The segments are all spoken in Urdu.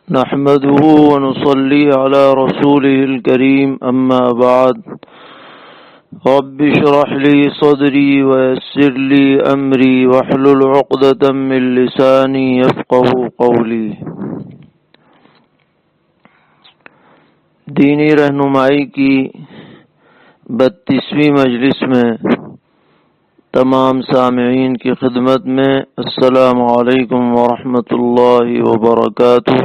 نحمده ونصلي على رسوله الكريم أما بعد رب اشرح لي صدري ويسر لي أمري واحلل عقدة من لساني يفقهوا قولي۔ دینی رہنمائی کی 32ویں مجلس میں تمام سامعین کی خدمت میں السلام علیکم ورحمۃ اللہ وبرکاتہ۔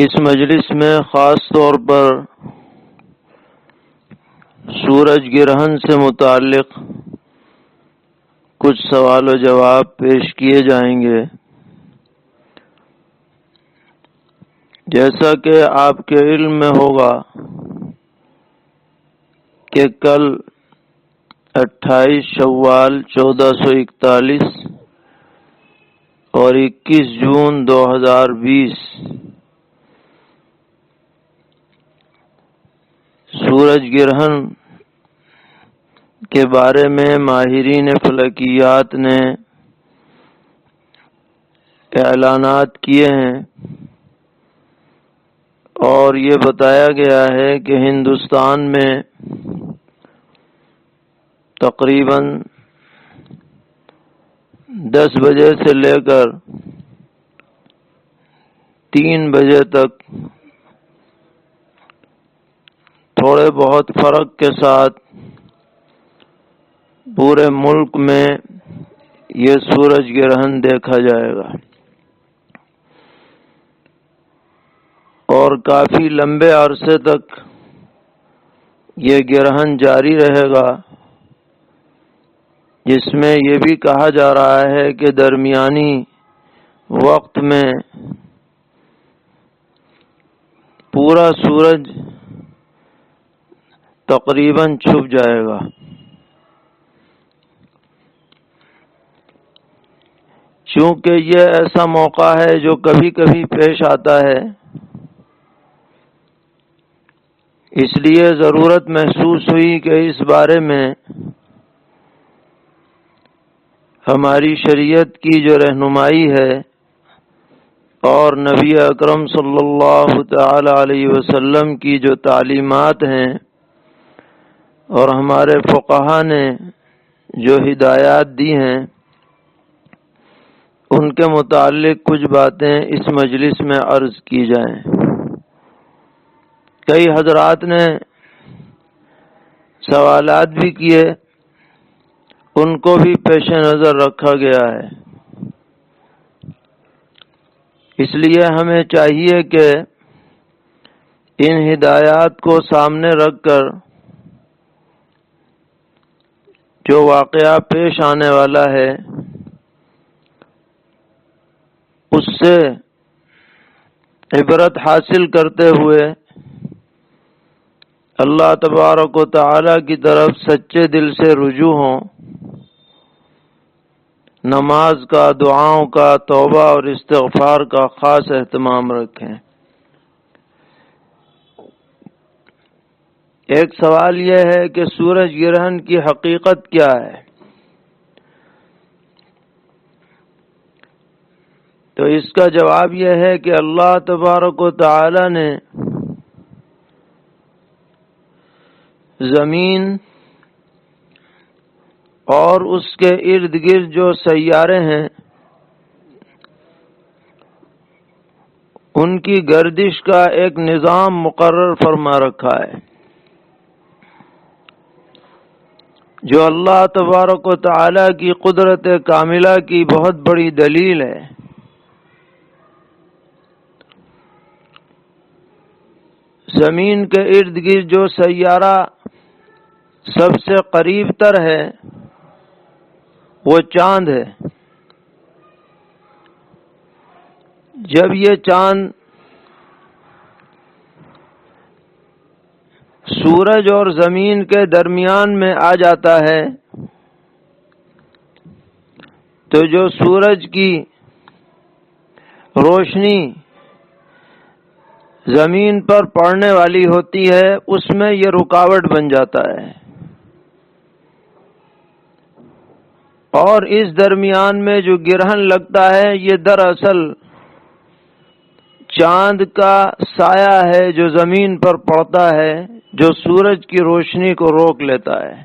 اس مجلس میں خاص طور پر سورج گرہن سے متعلق کچھ سوال و جواب پیش کیے جائیں گے۔ جیسا کہ آپ کے علم میں ہوگا کہ کل 28 شوال 1441 اور 21 جون 2020 سورج گرہن کے بارے میں ماہرین فلکیات نے اعلانات کیے ہیں اور یہ بتایا گیا ہے کہ ہندوستان میں تقریباً 10 بجے سے لے کر 3 بجے تک تھوڑے بہت فرق کے ساتھ پورے ملک میں یہ سورج گرہن دیکھا جائے گا اور کافی لمبے عرصے تک یہ گرہن جاری رہے گا، جس میں یہ بھی کہا جا رہا ہے کہ درمیانی وقت میں پورا سورج تقریباً چھپ جائے گا۔ چونکہ یہ ایسا موقع ہے جو کبھی کبھی پیش آتا ہے، اس لیے ضرورت محسوس ہوئی کہ اس بارے میں ہماری شریعت کی جو رہنمائی ہے اور نبی اکرم صلی اللہ تعالی علیہ وسلم کی جو تعلیمات ہیں اور ہمارے فقہا نے جو ہدایات دی ہیں، ان کے متعلق کچھ باتیں اس مجلس میں عرض کی جائیں۔ کئی حضرات نے سوالات بھی کیے، ان کو بھی پیش نظر رکھا گیا ہے۔ اس لیے ہمیں چاہیے کہ ان ہدایات کو سامنے رکھ کر جو واقعہ پیش آنے والا ہے اس سے عبرت حاصل کرتے ہوئے اللہ تبارک و تعالی کی طرف سچے دل سے رجوع ہوں، نماز کا، دعاؤں کا، توبہ اور استغفار کا خاص اہتمام رکھیں۔ ایک سوال یہ ہے کہ سورج گرہن کی حقیقت کیا ہے؟ تو اس کا جواب یہ ہے کہ اللہ تبارک و تعالی نے زمین اور اس کے ارد گرد جو سیارے ہیں ان کی گردش کا ایک نظام مقرر فرما رکھا ہے، جو اللہ تبارک و تعالی کی قدرت کاملہ کی بہت بڑی دلیل ہے۔ زمین کے ارد گرد جو سیارہ سب سے قریب تر ہے وہ چاند ہے۔ جب یہ چاند سورج اور زمین کے درمیان میں آ جاتا ہے تو جو سورج کی روشنی زمین پر پڑنے والی ہوتی ہے اس میں یہ رکاوٹ بن جاتا ہے، اور اس درمیان میں جو گرہن لگتا ہے یہ دراصل چاند کا سایہ ہے جو زمین پر پڑتا ہے، جو سورج کی روشنی کو روک لیتا ہے۔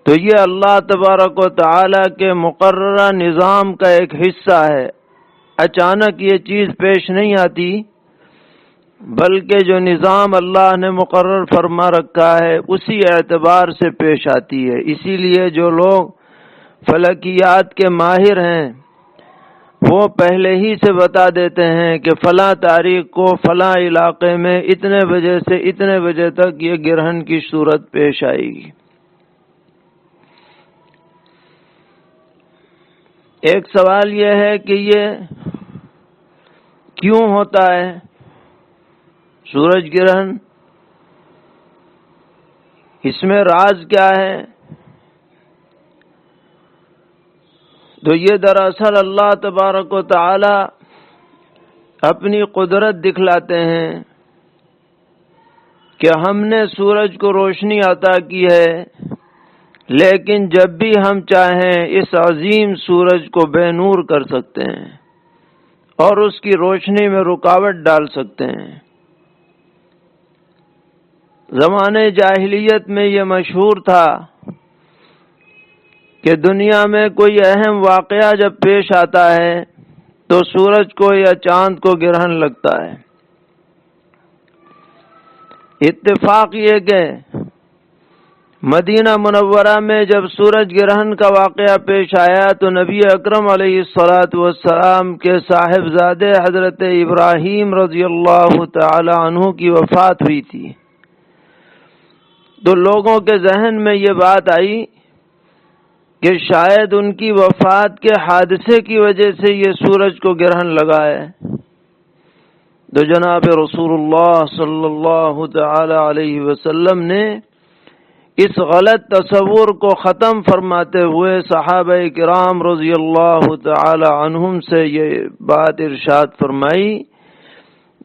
تو یہ اللہ تبارک و تعالی کے مقررہ نظام کا ایک حصہ ہے۔ اچانک یہ چیز پیش نہیں آتی، بلکہ جو نظام اللہ نے مقرر فرما رکھا ہے اسی اعتبار سے پیش آتی ہے۔ اسی لیے جو لوگ فلکیات کے ماہر ہیں وہ پہلے ہی سے بتا دیتے ہیں کہ فلاں تاریخ کو فلاں علاقے میں اتنے بجے سے اتنے بجے تک یہ گرہن کی صورت پیش آئے گی۔ ایک سوال یہ ہے کہ یہ کیوں ہوتا ہے سورج گرہن؟ اس میں راز کیا ہے؟ تو یہ دراصل اللہ تبارک و تعالی اپنی قدرت دکھلاتے ہیں کہ ہم نے سورج کو روشنی عطا کی ہے، لیکن جب بھی ہم چاہیں اس عظیم سورج کو بے نور کر سکتے ہیں اور اس کی روشنی میں رکاوٹ ڈال سکتے ہیں۔ زمانے جاہلیت میں یہ مشہور تھا کہ دنیا میں کوئی اہم واقعہ جب پیش آتا ہے تو سورج کو یا چاند کو گرہن لگتا ہے۔ اتفاق یہ کہ مدینہ منورہ میں جب سورج گرہن کا واقعہ پیش آیا تو نبی اکرم علیہ الصلاۃ والسلام کے صاحبزادے حضرت ابراہیم رضی اللہ تعالی عنہ کی وفات ہوئی تھی۔ تو لوگوں کے ذہن میں یہ بات آئی کہ شاید ان کی وفات کے حادثے کی وجہ سے یہ سورج کو گرہن لگا ہے۔ تو جناب رسول اللہ صلی اللہ تعالی علیہ وسلم نے اس غلط تصور کو ختم فرماتے ہوئے صحابہ کرام رضی اللہ تعالی عنہم سے یہ بات ارشاد فرمائی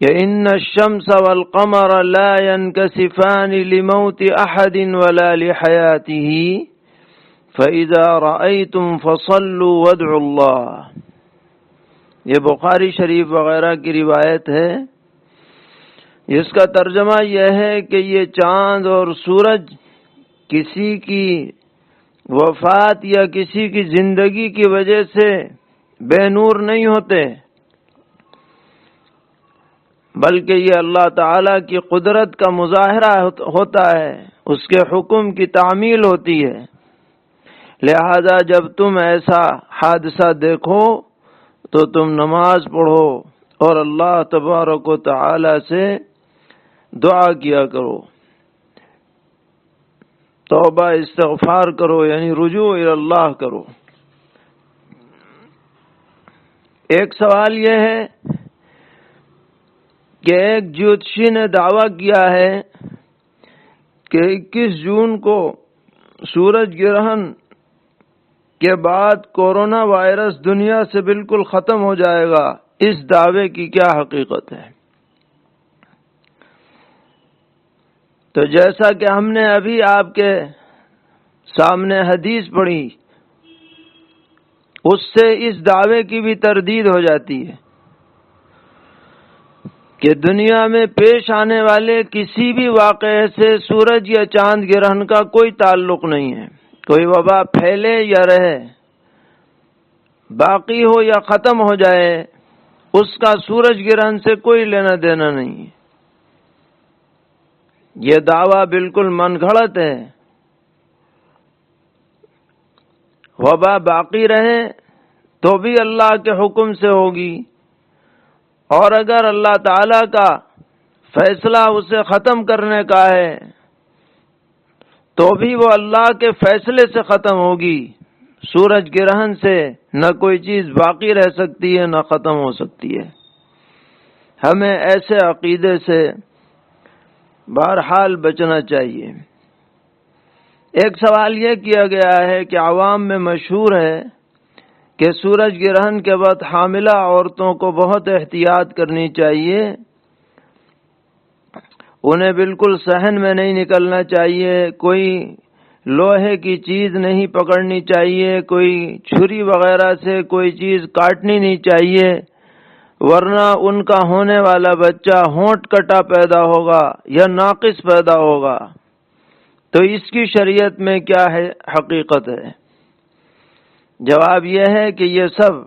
کہ ان الشمس والقمر لا ينكسفان لموت احد ولا لحياته فاذا رايتم فصلوا وادعوا الله۔ یہ بخاری شریف وغیرہ کی روایت ہے، جس کا ترجمہ یہ ہے کہ یہ چاند اور سورج کسی کی وفات یا کسی کی زندگی کی وجہ سے بے نور نہیں ہوتے، بلکہ یہ اللہ تعالی کی قدرت کا مظاہرہ ہوتا ہے، اس کے حکم کی تعمیل ہوتی ہے۔ لہذا جب تم ایسا حادثہ دیکھو تو تم نماز پڑھو اور اللہ تبارک و تعالی سے دعا کیا کرو، توبہ استغفار کرو، یعنی رجوع الی اللہ کرو۔ ایک سوال یہ ہے کہ ایک جوتشی نے دعویٰ کیا ہے کہ 21 جون کو سورج گرہن کے بعد کورونا وائرس دنیا سے بالکل ختم ہو جائے گا۔ اس دعوے کی کیا حقیقت ہے؟ تو جیسا کہ ہم نے ابھی آپ کے سامنے حدیث پڑھی، اس سے اس دعوے کی بھی تردید ہو جاتی ہے کہ دنیا میں پیش آنے والے کسی بھی واقعے سے سورج یا چاند گرہن کا کوئی تعلق نہیں ہے۔ کوئی وبا پھیلے یا رہے، باقی ہو یا ختم ہو جائے، اس کا سورج گرہن سے کوئی لینا دینا نہیں ہے۔ یہ دعویٰ بالکل من گھڑت ہے۔ وبا باقی رہے تو بھی اللہ کے حکم سے ہوگی، اور اگر اللہ تعالی کا فیصلہ اسے ختم کرنے کا ہے تو بھی وہ اللہ کے فیصلے سے ختم ہوگی۔ سورج گرہن سے نہ کوئی چیز باقی رہ سکتی ہے نہ ختم ہو سکتی ہے۔ ہمیں ایسے عقیدے سے بہرحال بچنا چاہیے۔ ایک سوال یہ کیا گیا ہے کہ عوام میں مشہور ہے کہ سورج گرہن کے وقت حاملہ عورتوں کو بہت احتیاط کرنی چاہیے، انہیں بالکل صحن میں نہیں نکلنا چاہیے، کوئی لوہے کی چیز نہیں پکڑنی چاہیے، کوئی چھری وغیرہ سے کوئی چیز کاٹنی نہیں چاہیے، ورنہ ان کا ہونے والا بچہ ہونٹ کٹا پیدا ہوگا یا ناقص پیدا ہوگا، تو اس کی شریعت میں کیا ہے حقیقت ہے؟ جواب یہ ہے کہ یہ سب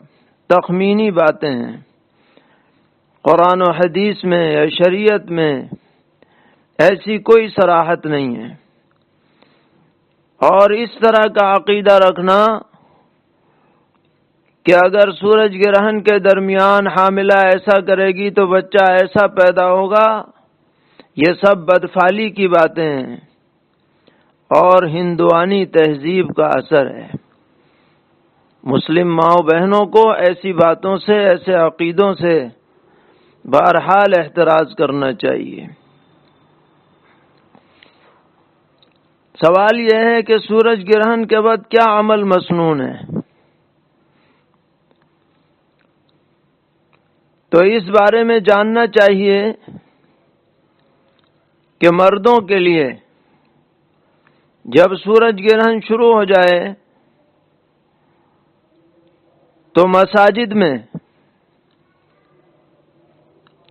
تخمینی باتیں ہیں، قرآن و حدیث میں یا شریعت میں ایسی کوئی صراحت نہیں ہے۔ اور اس طرح کا عقیدہ رکھنا کہ اگر سورج گرہن کے درمیان حاملہ ایسا کرے گی تو بچہ ایسا پیدا ہوگا، یہ سب بدفعلی کی باتیں ہیں اور ہندوانی تہذیب کا اثر ہے۔ مسلم ماؤں بہنوں کو ایسی باتوں سے، ایسے عقیدوں سے بہرحال احتراز کرنا چاہیے۔ سوال یہ ہے کہ سورج گرہن کے بعد کیا عمل مسنون ہے؟ تو اس بارے میں جاننا چاہیے کہ مردوں کے لیے جب سورج گرہن شروع ہو جائے تو مساجد میں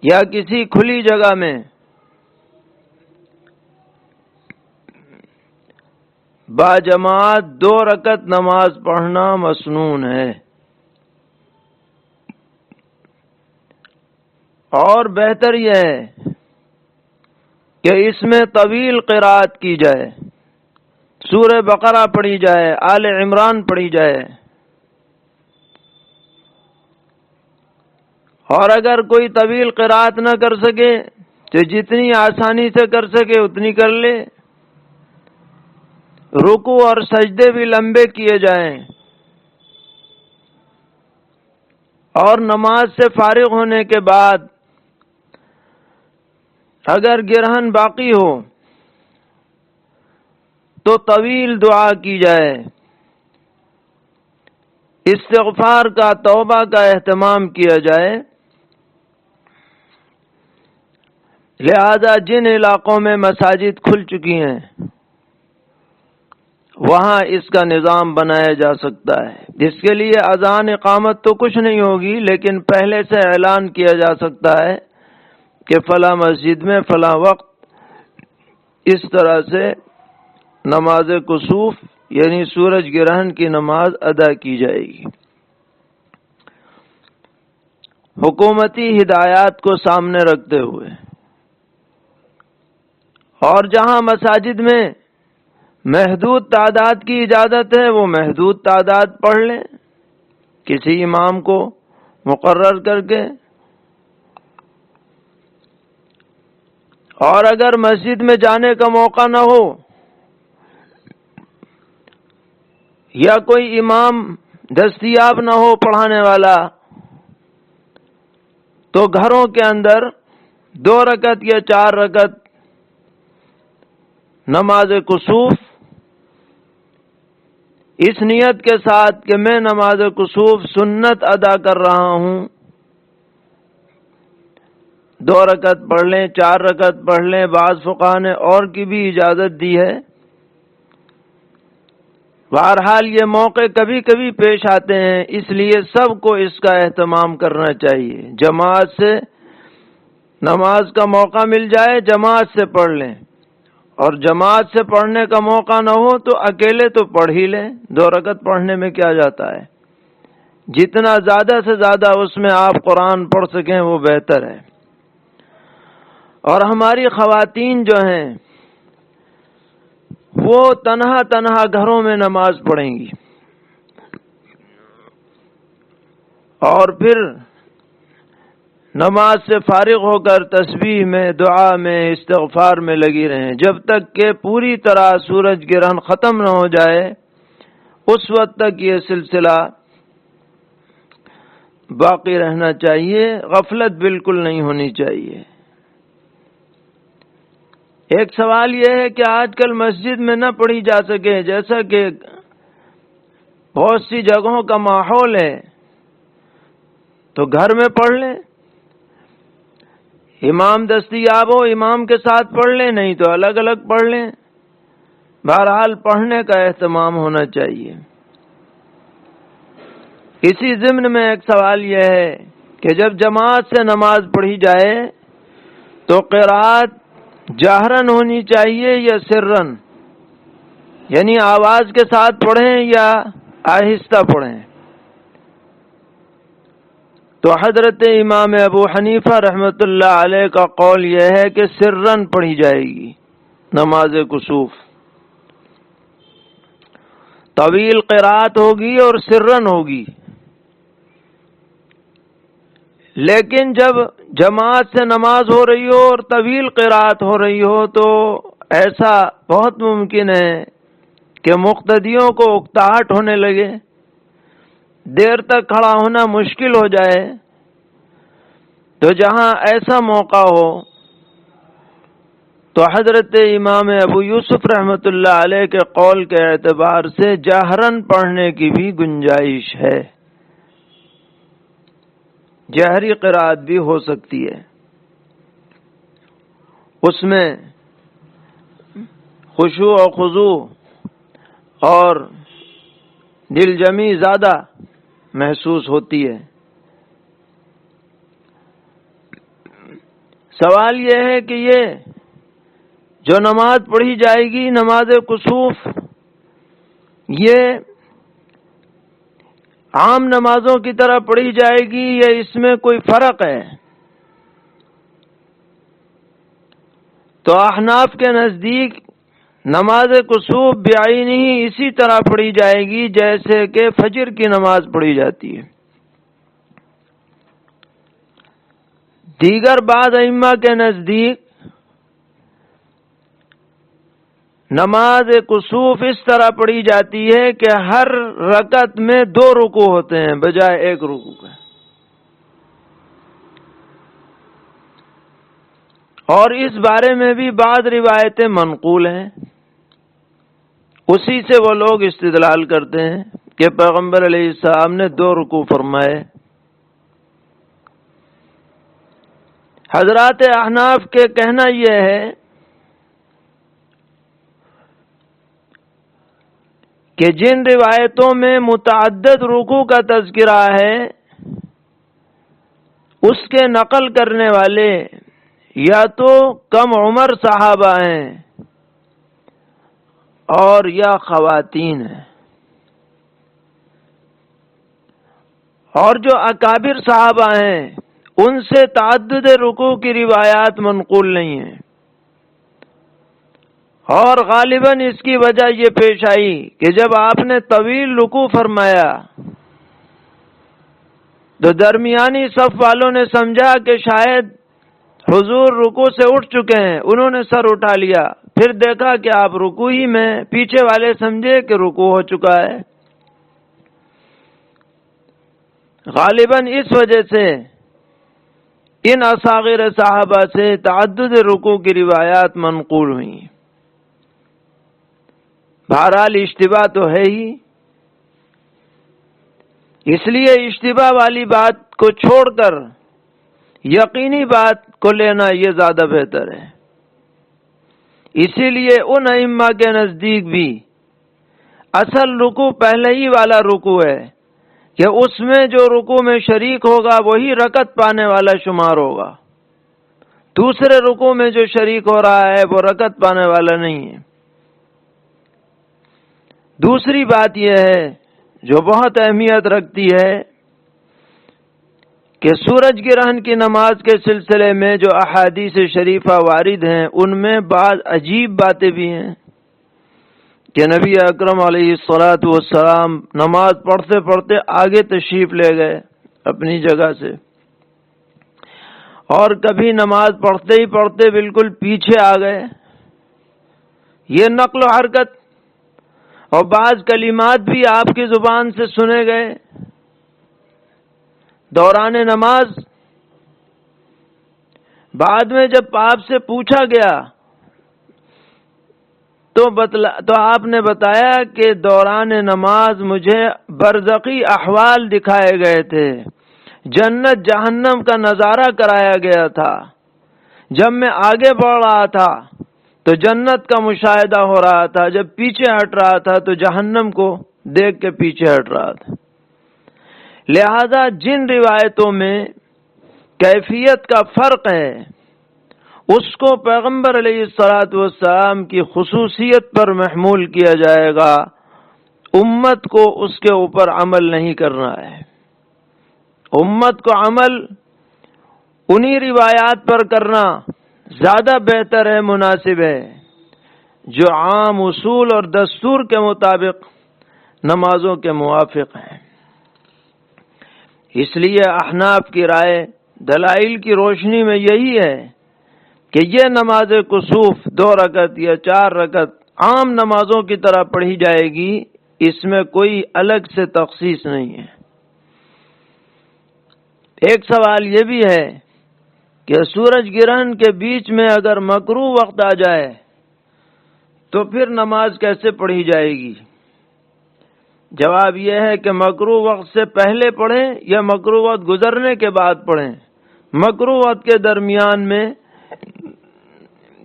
یا کسی کھلی جگہ میں باجماعت 2 رکعت نماز پڑھنا مسنون ہے، اور بہتر یہ ہے کہ اس میں طویل قرات کی جائے، سورہ بقرہ پڑھی جائے، آل عمران پڑھی جائے، اور اگر کوئی طویل قرات نہ کر سکے تو جتنی آسانی سے کر سکے اتنی کر لے، رکوع اور سجدے بھی لمبے کیے جائیں، اور نماز سے فارغ ہونے کے بعد اگر گرہن باقی ہو تو طویل دعا کی جائے، استغفار کا، توبہ کا اہتمام کیا جائے۔ لہذا جن علاقوں میں مساجد کھل چکی ہیں وہاں اس کا نظام بنایا جا سکتا ہے۔ جس کے لیے اذان اقامت تو کچھ نہیں ہوگی، لیکن پہلے سے اعلان کیا جا سکتا ہے کہ فلاں مسجد میں فلاں وقت اس طرح سے نماز کسوف یعنی سورج گرہن کی نماز ادا کی جائے گی۔ حکومتی ہدایات کو سامنے رکھتے ہوئے اور جہاں مساجد میں محدود تعداد کی اجازت ہے وہ محدود تعداد پڑھ لیں کسی امام کو مقرر کر کے، اور اگر مسجد میں جانے کا موقع نہ ہو یا کوئی امام دستیاب نہ ہو پڑھانے والا تو گھروں کے اندر 2 رکعت یا 4 رکعت نماز کسوف اس نیت کے ساتھ کہ میں نماز کسوف سنت ادا کر رہا ہوں، 2 رکعت پڑھ لیں، 4 رکعت پڑھ لیں، بعض فقہا نے اور کی بھی اجازت دی ہے۔ بہرحال یہ موقع کبھی کبھی پیش آتے ہیں، اس لیے سب کو اس کا اہتمام کرنا چاہیے۔ جماعت سے نماز کا موقع مل جائے جماعت سے پڑھ لیں، اور جماعت سے پڑھنے کا موقع نہ ہو تو اکیلے تو پڑھ ہی لیں، 2 رکعت پڑھنے میں کیا جاتا ہے، جتنا زیادہ سے زیادہ اس میں آپ قرآن پڑھ سکیں وہ بہتر ہے۔ اور ہماری خواتین جو ہیں وہ تنہا تنہا گھروں میں نماز پڑھیں گی اور پھر نماز سے فارغ ہو کر تسبیح میں، دعا میں، استغفار میں لگی رہیں جب تک کہ پوری طرح سورج گرہن ختم نہ ہو جائے۔ اس وقت تک یہ سلسلہ باقی رہنا چاہیے، غفلت بالکل نہیں ہونی چاہیے۔ ایک سوال یہ ہے کہ آج کل مسجد میں نہ پڑھی جا سکے، جیسا کہ بہت سی جگہوں کا ماحول ہے، تو گھر میں پڑھ لیں، امام دستیاب ہو امام کے ساتھ پڑھ لیں، نہیں تو الگ الگ پڑھ لیں۔ بہرحال پڑھنے کا اہتمام ہونا چاہیے۔ اسی ضمن میں ایک سوال یہ ہے کہ جب جماعت سے نماز پڑھی جائے تو قرات جہرن ہونی چاہیے یا سرن، یعنی آواز کے ساتھ پڑھیں یا آہستہ پڑھیں. تو حضرت امام ابو حنیفہ رحمۃ اللہ علیہ کا قول یہ ہے کہ سرن پڑھی جائے گی نماز کسوف. طویل قرات ہوگی اور سرن ہوگی. لیکن جب جماعت سے نماز ہو رہی ہو اور طویل قرات ہو رہی ہو تو ایسا بہت ممکن ہے کہ مقتدیوں کو اکتاہٹ ہونے لگے، دیر تک کھڑا ہونا مشکل ہو جائے. تو جہاں ایسا موقع ہو تو حضرت امام ابو یوسف رحمۃ اللہ علیہ کے قول کے اعتبار سے جہرن پڑھنے کی بھی گنجائش ہے، جہری قرات بھی ہو سکتی ہے. اس میں خشوع و خضوع اور دل جمی زیادہ محسوس ہوتی ہے. سوال یہ ہے کہ یہ جو نماز پڑھی جائے گی نماز کسوف، یہ عام نمازوں کی طرح پڑھی جائے گی یا اس میں کوئی فرق ہے؟ تو احناف کے نزدیک نماز کسوف بعینی ہی اسی طرح پڑھی جائے گی جیسے کہ فجر کی نماز پڑھی جاتی ہے. دیگر بعض ائمہ کے نزدیک نماز کسوف اس طرح پڑھی جاتی ہے کہ ہر رکعت میں 2 رکوع ہوتے ہیں بجائے 1 رکوع کے. اور اس بارے میں بھی بعض روایتیں منقول ہیں، اسی سے وہ لوگ استدلال کرتے ہیں کہ پیغمبر علیہ السلام نے 2 رکوع فرمائے. حضرات احناف کے کہنا یہ ہے کہ جن روایتوں میں متعدد رکوع کا تذکرہ ہے اس کے نقل کرنے والے یا تو کم عمر صحابہ ہیں اور یا خواتین ہیں، اور جو اکابر صحابہ ہیں ان سے تعدد رکوع کی روایات منقول نہیں ہیں. اور غالباً اس کی وجہ یہ پیش آئی کہ جب آپ نے طویل رکوع فرمایا تو درمیانی صف والوں نے سمجھا کہ شاید حضور رکوع سے اٹھ چکے ہیں، انہوں نے سر اٹھا لیا، پھر دیکھا کہ آپ رکوع ہی میں، پیچھے والے سمجھے کہ رکوع ہو چکا ہے. غالباً اس وجہ سے ان اصاغر صحابہ سے تعدد رکوع کی روایات منقول ہوئیں. بہرحال اشتباہ تو ہے ہی، اس لیے اشتباہ والی بات کو چھوڑ کر یقینی بات کو لینا یہ زیادہ بہتر ہے. اسی لیے ان ائمہ کے نزدیک بھی اصل رکوع پہلے ہی والا رکوع ہے کہ اس میں جو رکوع میں شریک ہوگا وہی رکعت پانے والا شمار ہوگا، دوسرے رکوع میں جو شریک ہو رہا ہے وہ رکعت پانے والا نہیں ہے. دوسری بات یہ ہے جو بہت اہمیت رکھتی ہے کہ سورج گرہن کی نماز کے سلسلے میں جو احادیث شریفہ وارد ہیں ان میں بعض عجیب باتیں بھی ہیں کہ نبی اکرم علیہ الصلاۃ والسلام نماز پڑھتے پڑھتے آگے تشریف لے گئے اپنی جگہ سے، اور کبھی نماز پڑھتے ہی پڑھتے بالکل پیچھے آ گئے. یہ نقل و حرکت اور بعض کلمات بھی آپ کی زبان سے سنے گئے دوران نماز. بعد میں جب آپ سے پوچھا گیا تو آپ نے بتایا کہ دوران نماز مجھے برزخی احوال دکھائے گئے تھے، جنت جہنم کا نظارہ کرایا گیا تھا. جب میں آگے بڑھ رہا تھا تو جنت کا مشاہدہ ہو رہا تھا، جب پیچھے ہٹ رہا تھا تو جہنم کو دیکھ کے پیچھے ہٹ رہا تھا. لہذا جن روایتوں میں کیفیت کا فرق ہے، اس کو پیغمبر علیہ الصلوۃ والسلام کی خصوصیت پر محمول کیا جائے گا، امت کو اس کے اوپر عمل نہیں کرنا ہے۔ امت کو عمل انہی روایات پر کرنا زیادہ بہتر ہے، مناسب ہے، جو عام اصول اور دستور کے مطابق نمازوں کے موافق ہیں۔ اس لیے احناف کی رائے دلائل کی روشنی میں یہی ہے کہ یہ نماز کسوف 2 رکعت یا 4 رکعت عام نمازوں کی طرح پڑھی جائے گی، اس میں کوئی الگ سے تخصیص نہیں ہے۔ ایک سوال یہ بھی ہے کہ سورج گرہن کے بیچ میں اگر مکروہ وقت آ جائے تو پھر نماز کیسے پڑھی جائے گی؟ جواب یہ ہے کہ مکروہ وقت سے پہلے پڑھیں یا مکروہ وقت گزرنے کے بعد پڑھیں، مکروہ وقت کے درمیان میں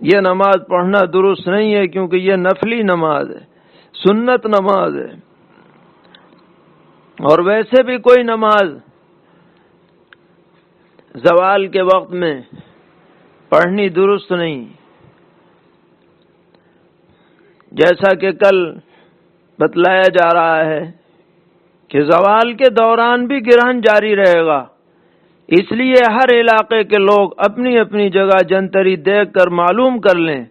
یہ نماز پڑھنا درست نہیں ہے، کیونکہ یہ نفلی نماز ہے، سنت نماز ہے، اور ویسے بھی کوئی نماز زوال کے وقت میں پڑھنی درست نہیں، جیسا کہ کل بتلایا جا رہا ہے کہ زوال کے دوران بھی گرہن جاری رہے گا، اس لیے ہر علاقے کے لوگ اپنی اپنی جگہ جنتری دیکھ کر معلوم کر لیں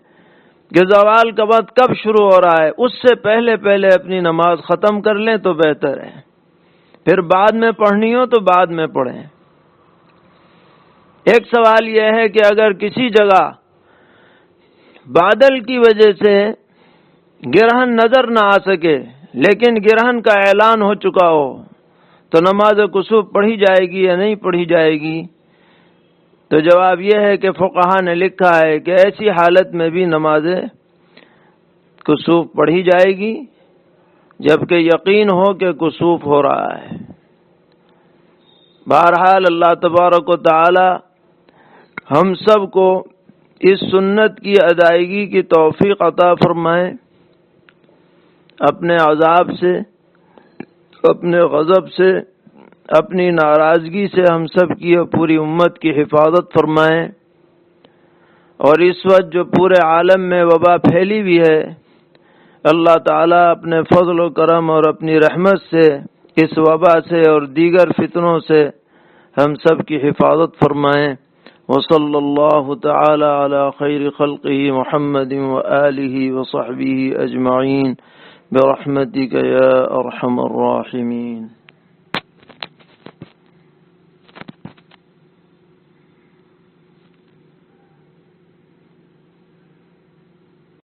کہ زوال کا وقت کب شروع ہو رہا ہے، اس سے پہلے پہلے اپنی نماز ختم کر لیں تو بہتر ہے، پھر بعد میں پڑھنی ہو تو بعد میں پڑھیں۔ ایک سوال یہ ہے کہ اگر کسی جگہ بادل کی وجہ سے گرہن نظر نہ آ سکے لیکن گرہن کا اعلان ہو چکا ہو تو نماز کسوف پڑھی جائے گی یا نہیں پڑھی جائے گی؟ تو جواب یہ ہے کہ فقہا نے لکھا ہے کہ ایسی حالت میں بھی نماز کسوف پڑھی جائے گی جبکہ یقین ہو کہ کسوف ہو رہا ہے۔ بہرحال اللہ تبارک و تعالی ہم سب کو اس سنت کی ادائیگی کی توفیق عطا فرمائے، اپنے عذاب سے، اپنے غضب سے، اپنی ناراضگی سے ہم سب کی اور پوری امت کی حفاظت فرمائے، اور اس وقت جو پورے عالم میں وبا پھیلی ہوئی ہے، اللہ تعالیٰ اپنے فضل و کرم اور اپنی رحمت سے اس وبا سے اور دیگر فتنوں سے ہم سب کی حفاظت فرمائیں۔ وصلی اللہ تعالی علی خیر خلقہ محمد وآلہ وصحبہ اجمعین برحمتک یا ارحم الراحمین۔